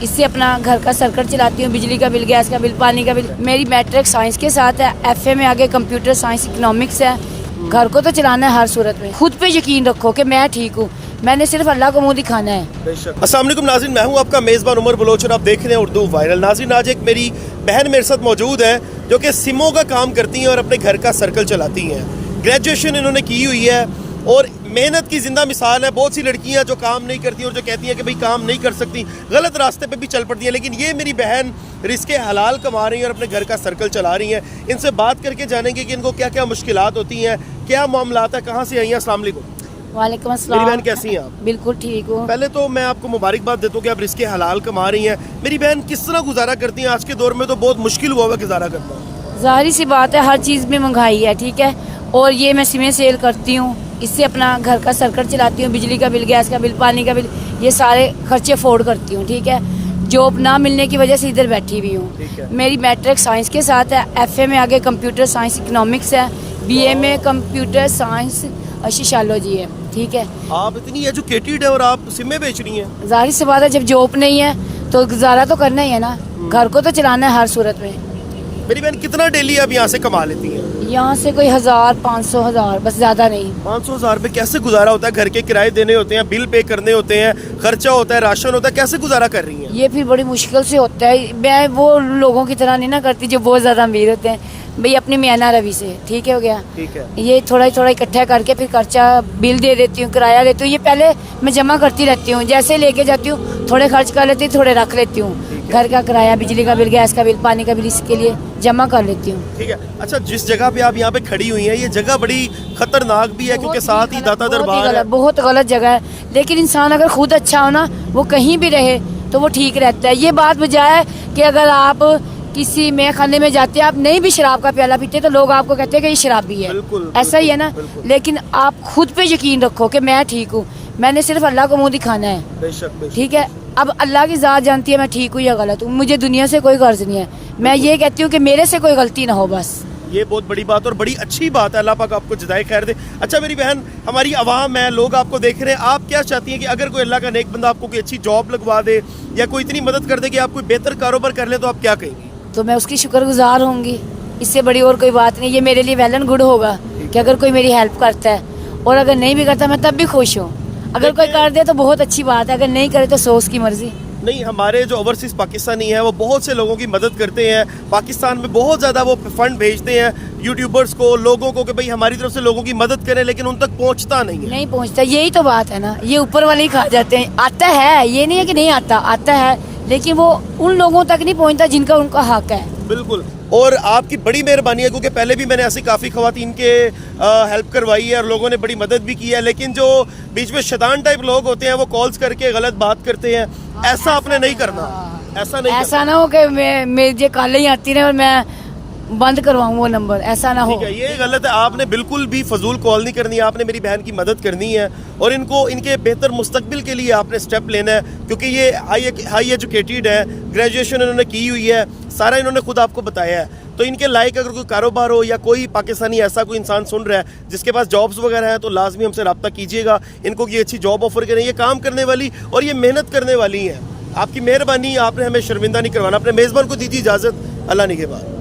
اس سے اپنا گھر کا سرکٹ چلاتی ہوں, بجلی کا بل, گیس کا بل, پانی کا بل. میری میٹرک سائنس کے ساتھ ہے, ایف اے میں آگے کمپیوٹر سائنس اکنامکس ہے. گھر کو تو چلانا ہے ہر صورت میں. خود پہ یقین رکھو کہ میں ٹھیک ہوں, میں نے صرف اللہ کو منہ دکھانا ہے. السلام علیکم ناظرین, میں ہوں آپ کا میزبان عمر بلوچ اور آپ دیکھ رہے ہیں اردو وائرل. ناظرین, آج ایک میری بہن میرے ساتھ موجود ہے جو کہ سموں کا کام کرتی ہیں اور اپنے گھر کا سرکل چلاتی ہیں. گریجویشن انہوں نے کی ہوئی ہے اور محنت کی زندہ مثال ہے. بہت سی لڑکیاں جو کام نہیں کرتی اور جو کہتی ہیں کہ بھئی کام نہیں کر سکتی, غلط راستے پہ بھی چل پڑتی ہیں, لیکن یہ میری بہن رزق حلال کما رہی ہیں اور اپنے گھر کا سرکل چلا رہی ہیں. ان سے بات کر کے جانیں گے کہ ان کو کیا کیا مشکلات ہوتی ہیں, کیا معاملات ہیں, کہاں سے آئی ہیں. السلام علیکم. وعلیکم السلام. میری بہن کیسی ہیں آپ؟ بالکل ٹھیک ہوں. پہلے تو میں آپ کو مبارکباد دیتا ہوں کہ آپ رزق حلال کما رہی ہیں. میری بہن کس طرح گزارا کرتی ہیں؟ آج کے دور میں تو بہت مشکل ہوا گزارا کرنا. ظاہری سی بات ہے, ہر چیز میں مہنگائی ہے, ٹھیک ہے, اور یہ میں سمیں سیل کرتی ہوں, اس سے اپنا گھر کا سرکٹ چلاتی ہوں, بجلی کا بل, گیس کا بل, پانی کا بل, یہ سارے خرچے افورڈ کرتی ہوں, ٹھیک ہے. جاب نہ ملنے کی وجہ سے ادھر بیٹھی ہوئی ہوں. میری میٹرک سائنس کے ساتھ ہے, ایف اے میں آگے کمپیوٹر سائنس اکنامکس ہے, بی اے میں کمپیوٹر سائنس سوشیالوجی ہے, ٹھیک ہے. آپ اتنی ایجوکیٹڈ ہیں اور آپ سمیں بیچ رہی ہیں. ظاہر سی بات ہے, جب جاب نہیں ہے تو گزارا تو کرنا ہی ہے نا, گھر کو تو چلانا ہے ہر صورت میں. میری بہن کتنا ڈیلی آپ یہاں سے کما لیتی ہیں؟ یہاں سے کوئی 1000 500 1000, بس زیادہ نہیں. 500,000 روپے کیسے گزارا ہوتا ہے؟ گھر کے کرائے دینے ہوتے ہیں, بل پے کرنے ہوتے ہیں, خرچہ ہوتا ہے, راشن ہوتا ہے, کیسے گزارا کر رہی ہیں؟ یہ پھر بڑی مشکل سے ہوتا ہے. میں وہ لوگوں کی طرح نہیں نا کرتی جو بہت زیادہ امیر ہوتے ہیں. بھئی اپنی میانہ روی سے, ٹھیک ہے, ہو گیا. ٹھیک ہے. یہ تھوڑا اکٹھا کر کے پھر خرچہ بل دے دیتی ہوں, کرایہ لیتی ہوں. یہ پہلے میں جمع کرتی رہتی ہوں, جیسے لے کے جاتی ہوں تھوڑے خرچ کر لیتی ہوں, تھوڑے رکھ لیتی ہوں. گھر کا کرایہ, بجلی کا بل, گیس کا بل, پانی کا بل, اس کے لیے جمع کر لیتی ہوں. ٹھیک ہے. اچھا, جس جگہ پہ آپ یہاں پہ کھڑی ہوئی ہیں یہ جگہ بڑی خطرناک بھی ہے کیونکہ ساتھ ہی داتا دربار ہے. بہت غلط جگہ ہے, لیکن انسان اگر خود اچھا ہو نا, وہ کہیں بھی رہے تو وہ ٹھیک رہتا ہے. یہ بات بجائے کہ اگر آپ کسی میں خانے میں جاتے ہیں, آپ نہیں بھی شراب کا پیالہ پیتے تو لوگ آپ کو کہتے ہیں کہ یہ شرابی ہے. ایسا ہی ہے نا. لیکن آپ خود پہ یقین رکھو کہ میں ٹھیک ہوں, میں نے صرف اللہ کو منہ دکھانا ہے. بے شک. ٹھیک ہے, اب اللہ کی ذات جانتی ہے میں ٹھیک ہوں یا غلط ہوں. مجھے دنیا سے کوئی غرض نہیں ہے, میں یہ کہتی ہوں کہ میرے سے کوئی غلطی نہ ہو بس. یہ بہت بڑی بات اور بڑی اچھی بات ہے. اللہ پاک آپ کو جزائے خیر دے. اچھا میری بہن, ہماری عوام ہے, لوگ آپ کو دیکھ رہے ہیں, آپ کیا چاہتی ہیں کہ اگر کوئی اللہ کا نیک بندہ آپ کو کوئی اچھی جاب لگوا دے یا کوئی اتنی مدد کر دے کہ آپ کوئی بہتر کاروبار کر لیں تو آپ کیا کہیں گی؟ تو میں اس کی شکر گزار ہوں گی, اس سے بڑی اور کوئی بات نہیں. یہ میرے لیے ویل اینڈ گڈ ہوگا کہ اگر کوئی میری ہیلپ کرتا ہے, اور اگر نہیں بھی کرتا میں تب بھی خوش ہوں. اگر کوئی کر دے تو بہت اچھی بات ہے, اگر نہیں کرے تو سو اس کی مرضی. نہیں, ہمارے جو اوورسیز پاکستانی ہیں وہ بہت سے لوگوں کی مدد کرتے ہیں. پاکستان میں بہت زیادہ وہ فنڈ بھیجتے ہیں یوٹیوبرز کو, لوگوں کو کہ بھئی ہماری طرف سے لوگوں کی مدد کریں, لیکن ان تک پہنچتا نہیں ہے. نہیں پہنچتا, یہی تو بات ہے نا. یہ اوپر والے ہی کھا جاتے ہیں. آتا ہے, یہ نہیں ہے کہ نہیں آتا, آتا ہے, لیکن وہ ان لوگوں تک نہیں پہنچتا جن کا ان کا حق ہے. بالکل. اور آپ کی بڑی مہربانی ہے کیونکہ پہلے بھی میں نے ایسی کافی خواتین کے ہیلپ کروائی ہے اور لوگوں نے بڑی مدد بھی کی ہے, لیکن جو بیچ میں شیطان ٹائپ لوگ ہوتے ہیں وہ کالز کر کے غلط بات کرتے ہیں. ایسا آپ نے نہیں کرنا. ایسا نہ ہو کہ میری کالیں ہی آتی رہے اور میں بند کرواؤں وہ نمبر, ایسا نہ ہو. یہ غلط ہے. آپ نے بالکل بھی فضول کال نہیں کرنی ہے, آپ نے میری بہن کی مدد کرنی ہے اور ان کو ان کے بہتر مستقبل کے لیے آپ نے سٹیپ لینا ہے کیونکہ یہ ہائی ایجوکیٹڈ ہے, گریجویشن انہوں نے کی ہوئی ہے, سارا انہوں نے خود آپ کو بتایا ہے. تو ان کے لائق اگر کوئی کاروبار ہو یا کوئی پاکستانی ایسا کوئی انسان سن رہا ہے جس کے پاس جابز وغیرہ ہیں تو لازمی ہم سے رابطہ کیجیے گا. ان کو یہ اچھی جاب آفر کریں, یہ کام کرنے والی اور یہ محنت کرنے والی ہیں. آپ کی مہربانی, آپ نے ہمیں شرمندہ نہیں کروانا. اپنے میزبان کو دیجیے اجازت. اللہ نگہبان.